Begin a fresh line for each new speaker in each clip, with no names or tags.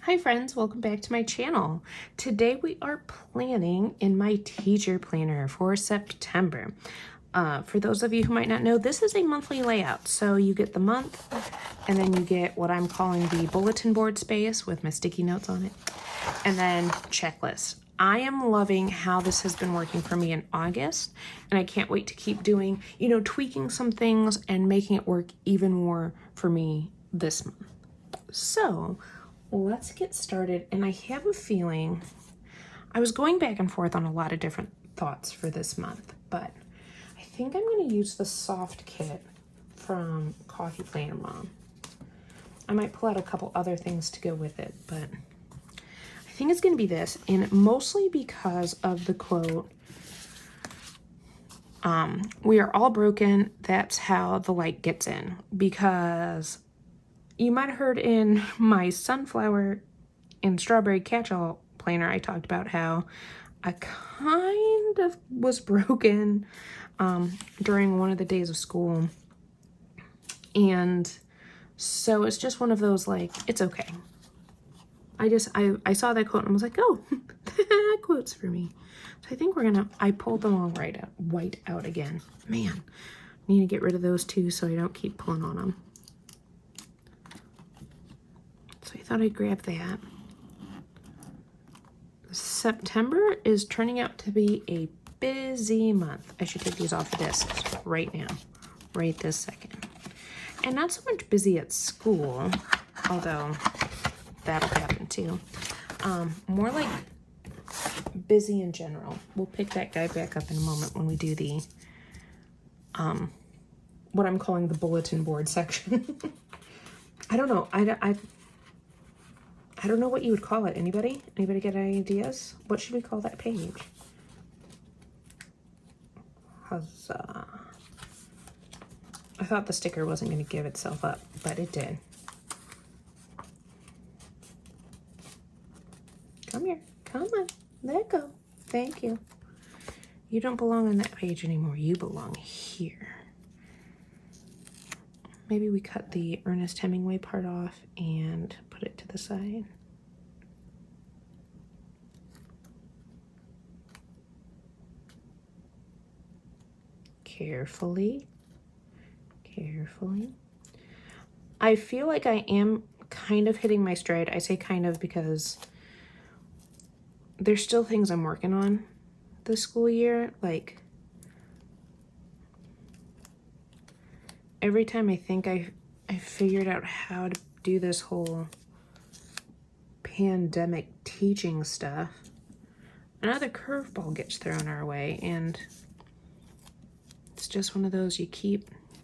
Hi friends, welcome back to my channel. Today we are planning in my teacher planner for September. For those of you who might not know, this is a monthly layout. So you get the month and then you get what I'm calling the bulletin board space with my sticky notes on it. And then checklists. I am loving how this has been working for me in August, and I can't wait to keep doing, tweaking some things and making it work even more for me this month. So let's get started. And I have a feeling I was going back and forth on a lot of different thoughts for this month, but I think I'm going to use the soft kit from Coffee Planner Mom. I might pull out a couple other things to go with it, but I think it's going to be this, and mostly because of the quote, we are all broken, that's how the light gets in. Because you might have heard in my sunflower and strawberry catch-all planner, I talked about how I kind of was broken during one of the days of school. And so it's just one of those, like, it's okay. I saw that quote and I was like, oh, that quote's for me. So I think I pulled the long white out again. Man, I need to get rid of those two so I don't keep pulling on them. So I thought I'd grab that. September is turning out to be a busy month. I should take these off the discs right now, right this second. And not so much busy at school, although that'll happen too. More like busy in general. We'll pick that guy back up in a moment when we do the, what I'm calling the bulletin board section. I don't know. I don't know what you would call it. Anybody? Anybody get any ideas? What should we call that page? Huzzah. I thought the sticker wasn't going to give itself up, but it did. Come here. Come on. Let it go. Thank you. You don't belong on that page anymore. You belong here. Maybe we cut the Ernest Hemingway part off and put it to the side. Carefully. Carefully. I feel like I am kind of hitting my stride. I say kind of because there's still things I'm working on this school year. Like, every time I think I figured out how to do this whole pandemic teaching stuff, another curveball gets thrown our way, and it's just one of those you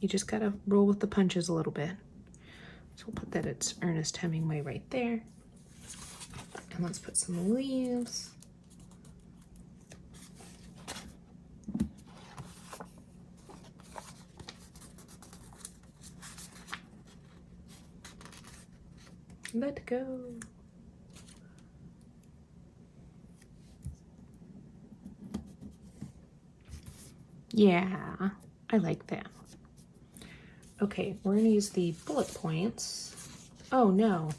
just gotta roll with the punches a little bit. So we'll put that it's Ernest Hemingway right there. And let's put some leaves. Let go. Yeah, I like that. Okay, we're gonna use the bullet points. Oh no.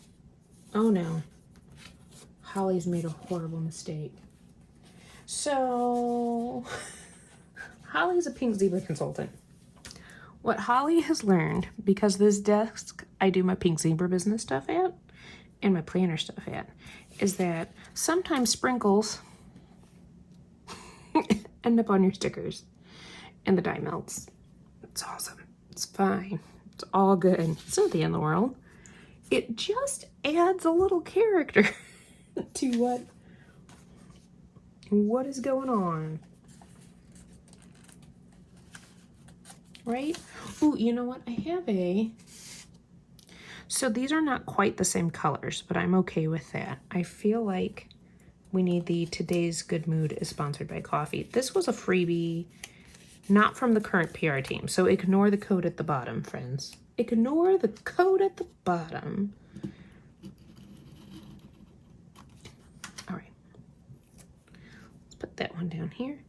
Oh no. Holly's made a horrible mistake. So, Holly's a pink zebra consultant. What Holly has learned, because this desk I do my pink zebra business stuff at, and my planner stuff at, is that sometimes sprinkles end up on your stickers and the dye melts. It's awesome. It's fine. It's all good. It's not the end of the world. It just adds a little character to what is going on. Right? Ooh, you know what? I have so these are not quite the same colors, but I'm okay with that. I feel like we need the Today's Good Mood is sponsored by coffee. This was a freebie, not from the current PR team. So ignore the code at the bottom, friends. Ignore the code at the bottom. All right. Let's put that one down here.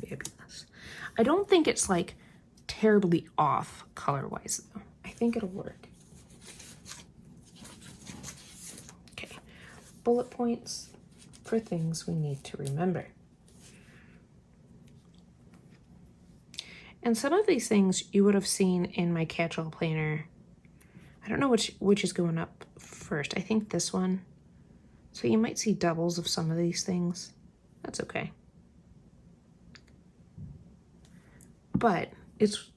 Fabulous. I don't think it's like terribly off color-wise though. I think it'll work. bullet points for things we need to remember. And some of these things you would have seen in my catch-all planner. I don't know which is going up first. I think this one. So you might see doubles of some of these things. That's okay. But it's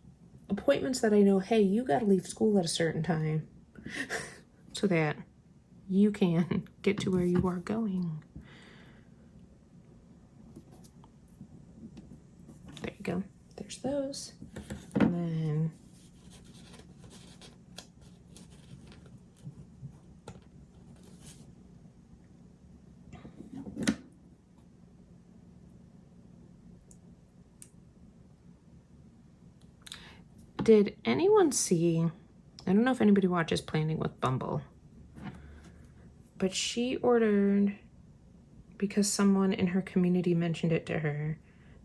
appointments that I know, hey, you got to leave school at a certain time so that you can get to where you are going. There you go. There's those. And then did anyone see, I don't know if anybody watches Planning with Bumble, but she ordered, because someone in her community mentioned it to her,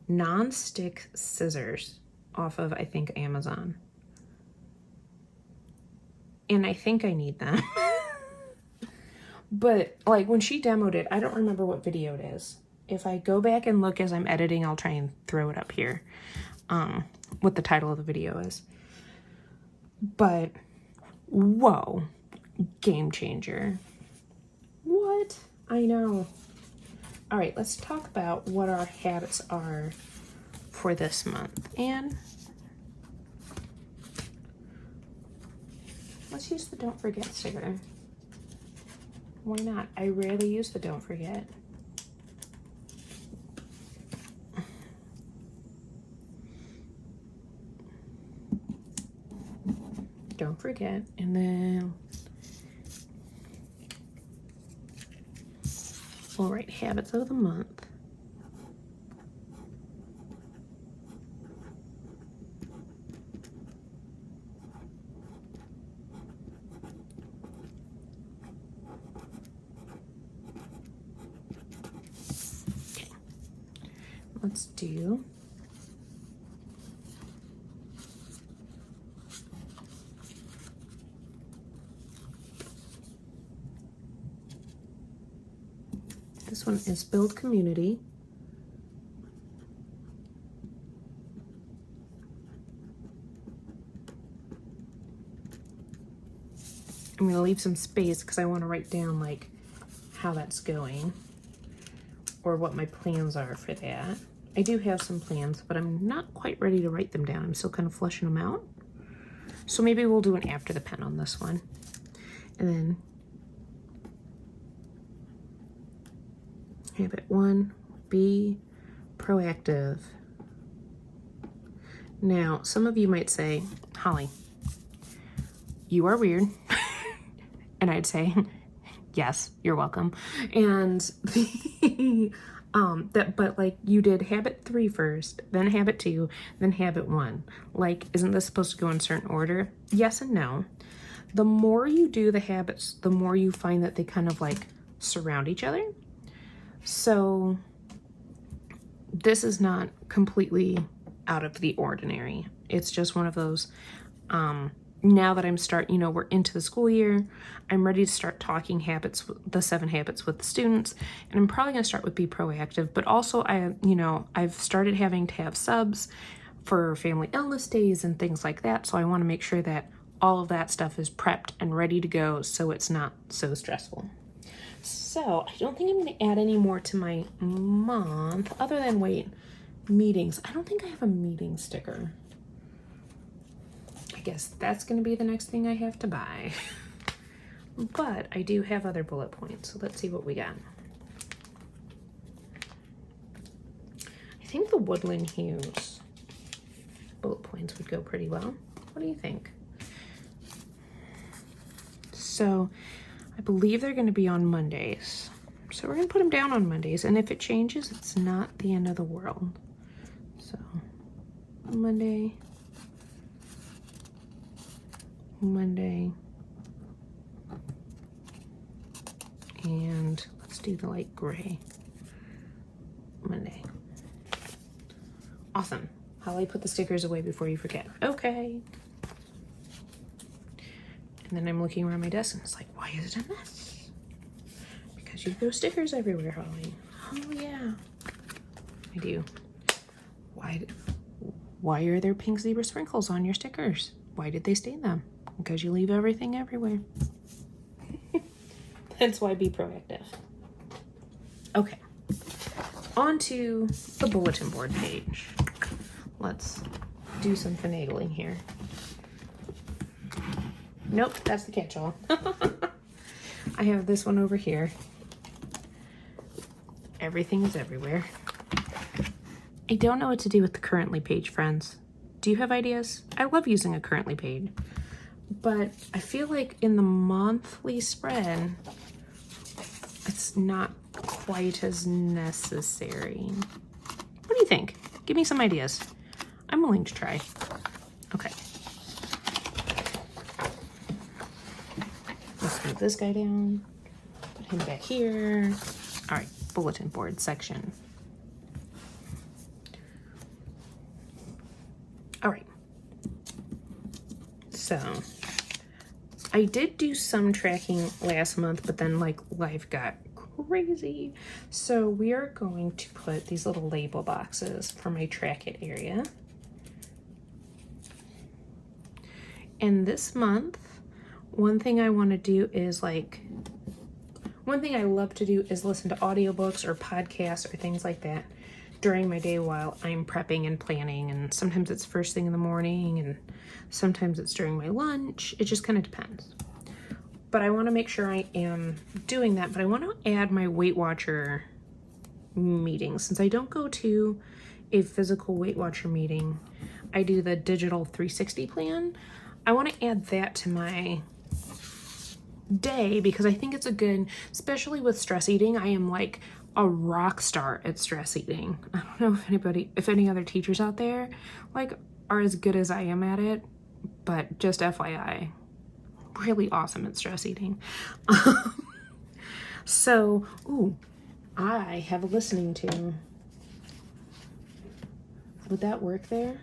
non-stick scissors off of, I think, Amazon. And I think I need them. But like when she demoed it, I don't remember what video it is. If I go back and look as I'm editing, I'll try and throw it up here. What the title of the video is. But whoa, game changer. What? I know. All right, let's talk about what our habits are for this month. And let's use the don't forget sticker. Why not? I rarely use the don't forget. Don't forget. And then we'll write habits of the month. Okay. Let's do this one is build community. I'm going to leave some space because I want to write down like how that's going or what my plans are for that. I do have some plans, but I'm not quite ready to write them down. I'm still kind of fleshing them out. So maybe we'll do an after the pen on this one. And then habit 1, be proactive. Now, some of you might say, Holly, you are weird. And I'd say, yes, you're welcome. And but like you did habit 3 first, then habit 2, then habit 1. Like, isn't this supposed to go in certain order? Yes and no. The more you do the habits, the more you find that they kind of like surround each other. So this is not completely out of the ordinary. It's just one of those, now that we're into the school year, I'm ready to start talking habits, the 7 habits with the students, and I'm probably going to start with be proactive, but also I've started having to have subs for family illness days and things like that. So I want to make sure that all of that stuff is prepped and ready to go so it's not so stressful. So I don't think I'm going to add any more to my month other than meetings. I don't think I have a meeting sticker. I guess that's going to be the next thing I have to buy. But I do have other bullet points. So let's see what we got. I think the Woodland Hues bullet points would go pretty well. What do you think? So I believe they're going to be on Mondays. So we're going to put them down on Mondays. And if it changes, it's not the end of the world. So Monday, and let's do the light gray Monday. Awesome. Holly, put the stickers away before you forget. Okay. And then I'm looking around my desk and it's like, why is it a mess? Because you throw stickers everywhere, Holly. Oh yeah, I do. Why are there pink zebra sprinkles on your stickers? Why did they stain them? Because you leave everything everywhere. That's why be proactive. Okay, on to the bulletin board page. Let's do some finagling here. Nope, that's the catch-all. I have this one over here. Everything is everywhere. I don't know what to do with the currently page, friends. Do you have ideas? I love using a currently page, but I feel like in the monthly spread, it's not quite as necessary. What do you think? Give me some ideas. I'm willing to try. Okay. Let's move this guy down. Put him back here. All right, bulletin board section. All right. So I did do some tracking last month, but then like life got crazy. So we are going to put these little label boxes for my track it area. And this month, one thing I want to do is one thing I love to do is listen to audiobooks or podcasts or things like that during my day while I'm prepping and planning. And sometimes it's first thing in the morning and sometimes it's during my lunch. It just kind of depends. But I want to make sure I am doing that. But I want to add my Weight Watcher meeting. Since I don't go to a physical Weight Watcher meeting, I do the digital 360 plan. I want to add that to my day because I think it's a good, especially with stress eating. I am like a rock star at stress eating. I don't know if any other teachers out there like are as good as I am at it, but just FYI, really awesome at stress eating. So, ooh, I have a listening to. Would that work there?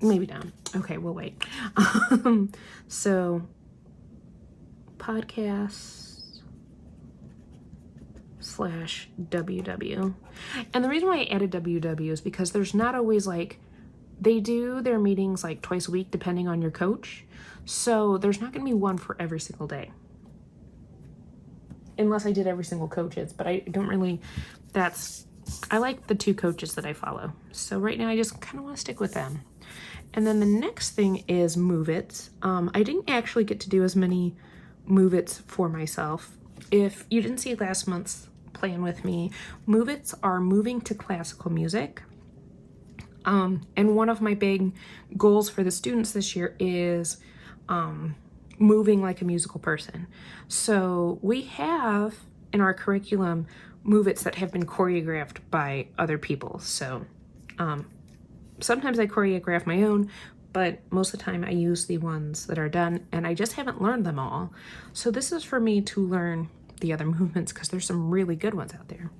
Maybe not. Okay, we'll wait. So, podcasts /WW. And the reason why I added WW is because there's not always like, they do their meetings like twice a week depending on your coach. So there's not going to be one for every single day. Unless I did every single coach's, but I don't really, I like the 2 coaches that I follow. So right now I just kind of want to stick with them. And then the next thing is move-its. I didn't actually get to do as many move-its for myself. If you didn't see last month's plan with me, move-its are moving to classical music. And one of my big goals for the students this year is moving like a musical person. So we have in our curriculum move-its that have been choreographed by other people. So sometimes I choreograph my own, but most of the time I use the ones that are done, and I just haven't learned them all. So this is for me to learn the other movements because there's some really good ones out there.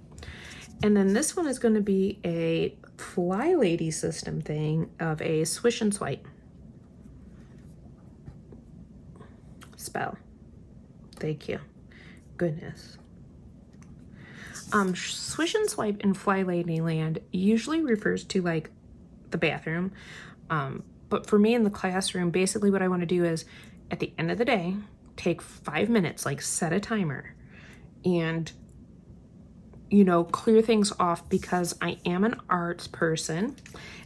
And then this one is going to be a Fly Lady system thing of a swish and swipe spell. Thank you. Goodness. Swish and swipe in Fly Lady Land usually refers to like the bathroom. But for me in the classroom, basically what I want to do is at the end of the day, take 5 minutes, like set a timer and, you know, clear things off because I am an arts person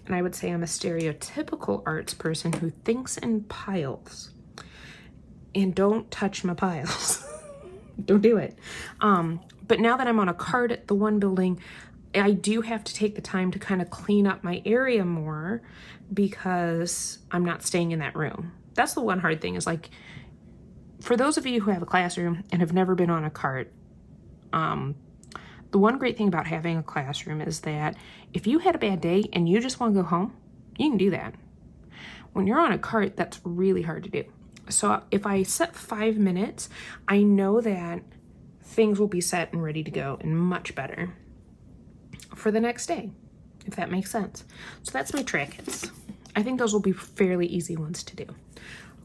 and I would say I'm a stereotypical arts person who thinks in piles. And don't touch my piles. Don't do it. But now that I'm on a cart at the one building, I do have to take the time to kind of clean up my area more because I'm not staying in that room. That's the one hard thing is like, for those of you who have a classroom and have never been on a cart, the one great thing about having a classroom is that if you had a bad day and you just want to go home, you can do that. When you're on a cart, that's really hard to do. So if I set 5 minutes, I know that things will be set and ready to go and much better for the next day, if that makes sense. So that's my track hits. I think those will be fairly easy ones to do.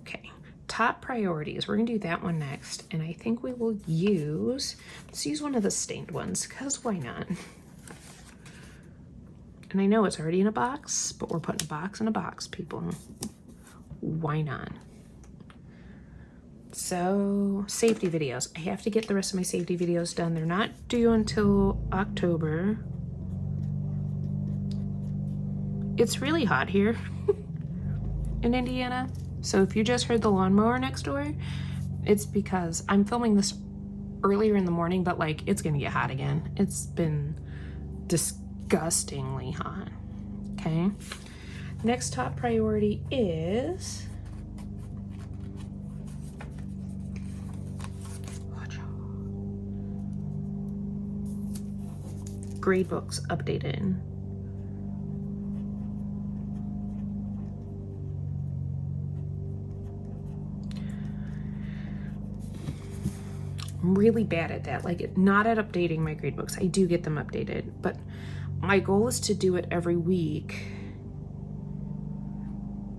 Okay, top priorities. We're gonna do that one next. And I think we will let's use one of the stained ones, because why not? And I know it's already in a box, but we're putting a box in a box, people. Why not? So, safety videos. I have to get the rest of my safety videos done. They're not due until October. It's really hot here in Indiana. So if you just heard the lawnmower next door, it's because I'm filming this earlier in the morning, but like it's gonna get hot again. It's been disgustingly hot. Okay. Next top priority is grade books updated. I'm really bad at that, like not at updating my grade books. I do get them updated, but my goal is to do it every week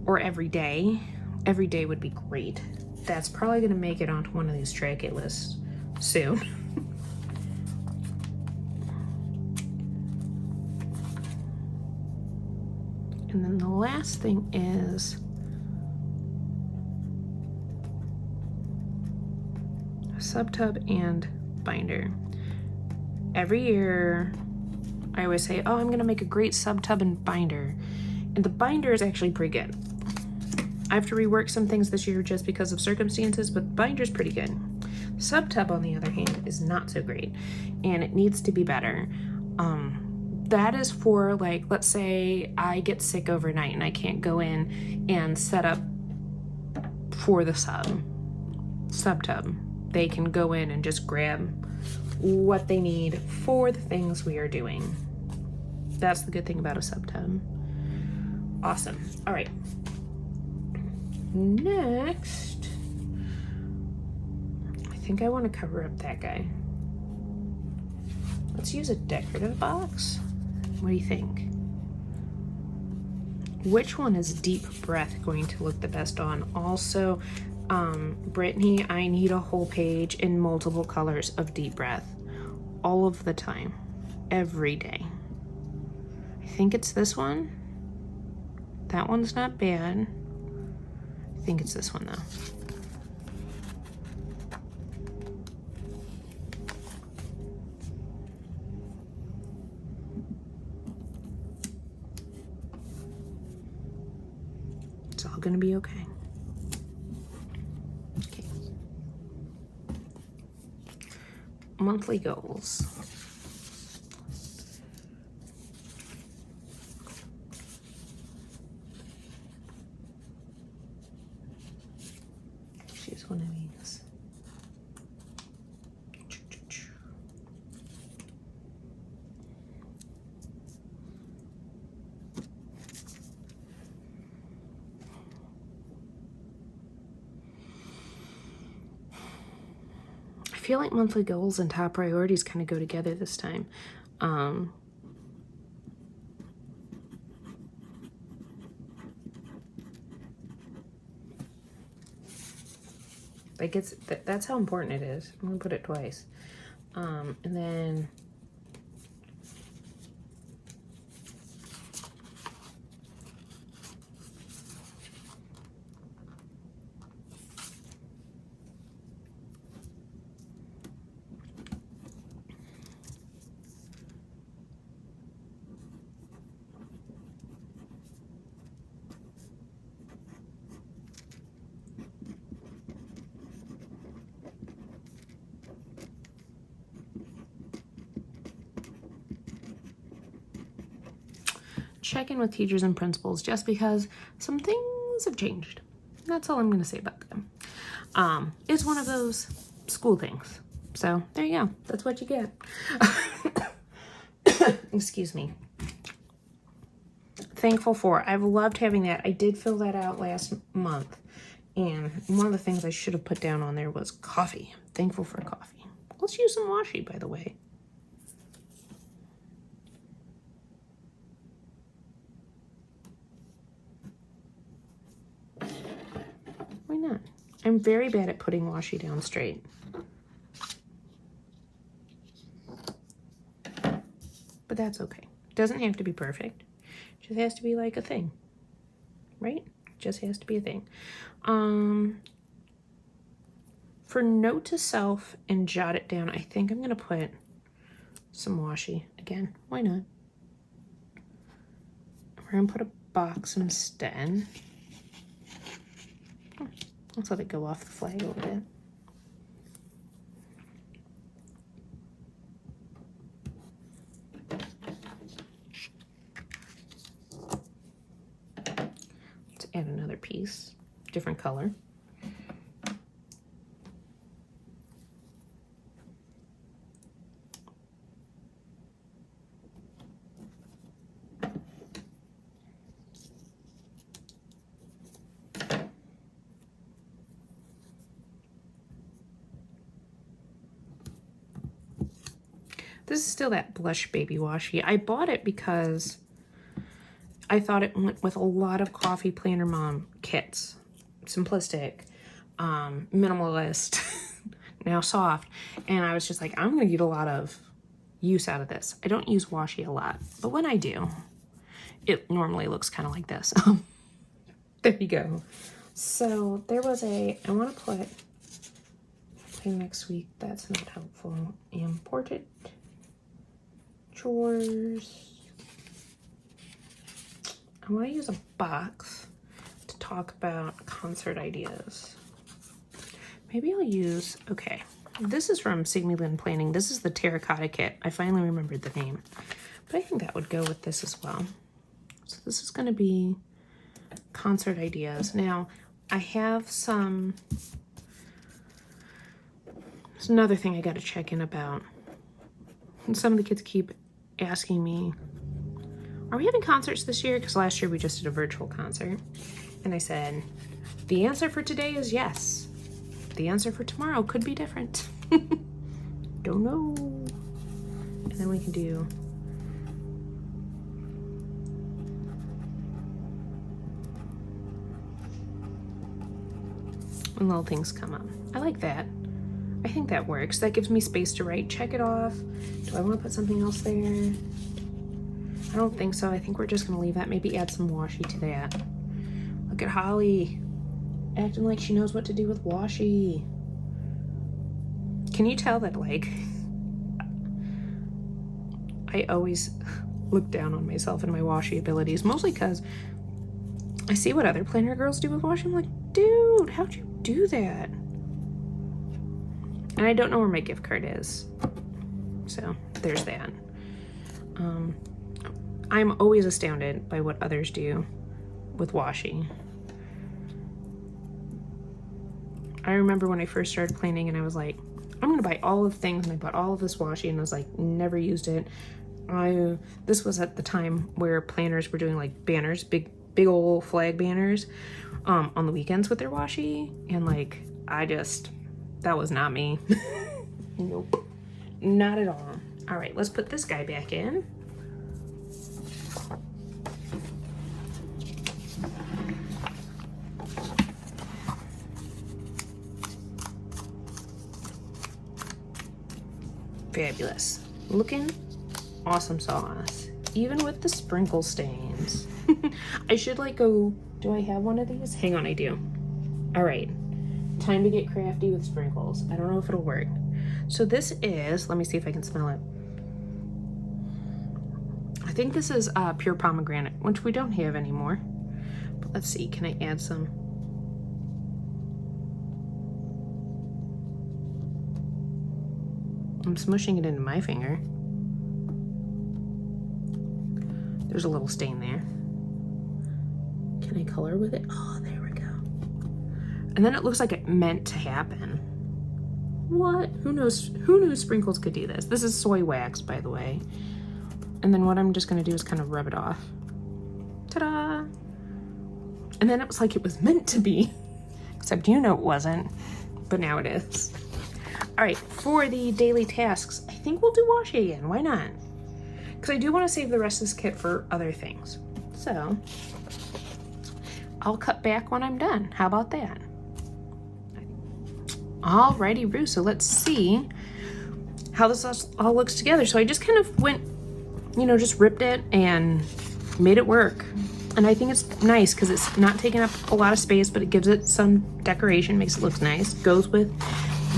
or every day. Every day would be great. That's probably gonna make it onto one of these Track-It lists soon. And then the last thing is subtub and binder. Every year I always say, oh, I'm gonna make a great subtub and binder, and the binder is actually pretty good. I have to rework some things this year just because of circumstances, but binder's pretty good. Subtub, on the other hand, is not so great, and it needs to be better. That is for, like, let's say I get sick overnight and I can't go in and set up for the subtub. They can go in and just grab what they need for the things we are doing. That's the good thing about a subtub. Awesome. All right. Next, I think I want to cover up that guy. Let's use a decorative box. What do you think? Which one is Deep Breath going to look the best on? Also, Brittany, I need a whole page in multiple colors of Deep Breath all of the time, every day. I think it's this one. That one's not bad. I think it's this one though. It's all gonna be okay. Okay. Monthly goals. Choose one of these. I feel like monthly goals and top priorities kind of go together this time. Like that's how important it is. I'm gonna put it twice. And then check in with teachers and principals, just because some things have changed. That's all I'm going to say about them. It's one of those school things. So there you go. That's what you get. Excuse me. Thankful for. I've loved having that. I did fill that out last month. And one of the things I should have put down on there was coffee. Thankful for coffee. Let's use some washi, by the way. Why not? I'm very bad at putting washi down straight. But that's okay. Doesn't have to be perfect. Just has to be like a thing, right? Just has to be a thing. For note to self and jot it down, I think I'm gonna put some washi again. Why not? We're gonna put a box instead. Let's let it go off the flag a little bit. Let's add another piece, different color. This is still that Blush Baby Washi. I bought it because I thought it went with a lot of Coffee Planner Mom kits. Simplistic, minimalist, now soft. And I was just like, I'm gonna get a lot of use out of this. I don't use washi a lot, but when I do, it normally looks kind of like this. There you go. So there was I wanna put next week, that's not helpful. Imported chores. I want to use a box to talk about concert ideas. Maybe I'll use, okay, this is from Sigmy Lynn Planning. This is the terracotta kit. I finally remembered the name, but I think that would go with this as well. So this is going to be concert ideas. Now, I have some, there's another thing I got to check in about. And some of the kids keep asking me, are we having concerts this year? Because last year we just did a virtual concert. And I said, the answer for today is yes. The answer for tomorrow could be different. Don't know. And then we can do when little things come up. I like that. I think that works. That gives me space to write. Check it off. Do I want to put something else there? I don't think so. I think we're just gonna leave that. Maybe add some washi to that. Look at Holly acting like she knows what to do with washi. Can you tell that, like, I always look down on myself and my washi abilities, mostly because I see what other planner girls do with washi. I'm like, dude, how'd you do that? And I don't know where my gift card is. So there's that. I'm always astounded by what others do with washi. I remember when I first started planning and I was like, I'm gonna buy all of things, and I bought all of this washi and I was like, never used it. This was at the time where planners were doing like banners, big old flag banners on the weekends with their washi, and like that was not me. Nope, not at all. All right, let's put this guy back in. Fabulous. Looking awesome sauce, even with the sprinkle stains. I should like go, do I have one of these? Hang on, I do. All right, time to get crafty with sprinkles. I don't know if it'll work. So this is, let me see if I can smell it. I think this is pure pomegranate, which we don't have anymore. But let's see, can I add some? I'm smushing it into my finger. There's a little stain there. Can I color with it? Oh, there we go. And then it looks like it meant to happen. What? Who knows? Who knew sprinkles could do this? This is soy wax, by the way. And then what I'm just gonna do is kind of rub it off. Ta-da! And then it was like it was meant to be. Except you know it wasn't, but now it is. All right, for the daily tasks, I think we'll do washi again. Why not? Because I do want to save the rest of this kit for other things. So I'll cut back when I'm done. How about that? I Alrighty, Roo, so let's see how this all looks together. So I just kind of went, you know, just ripped it and made it work. And I think it's nice because it's not taking up a lot of space, but it gives it some decoration, makes it look nice. Goes with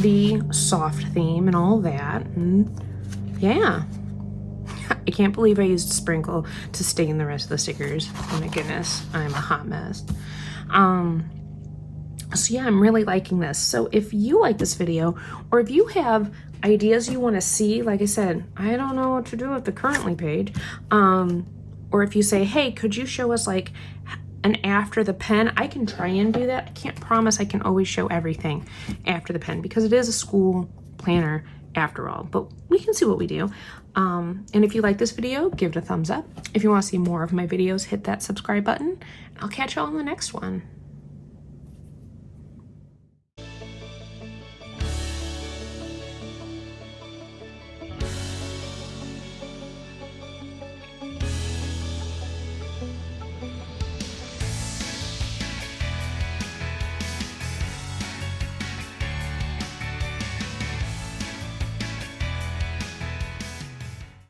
the soft theme and all that. And yeah, I can't believe I used sprinkle to stain the rest of the stickers. Oh my goodness, I'm a hot mess. So yeah, I'm really liking this. So if you like this video, or if you have ideas you want to see, like I said, I don't know what to do with the currently page. Or if you say, hey, could you show us like an after the pen, I can try and do that. I can't promise I can always show everything after the pen because it is a school planner after all, but we can see what we do. And if you like this video, give it a thumbs up. If you want to see more of my videos, hit that subscribe button. I'll catch you all in the next one.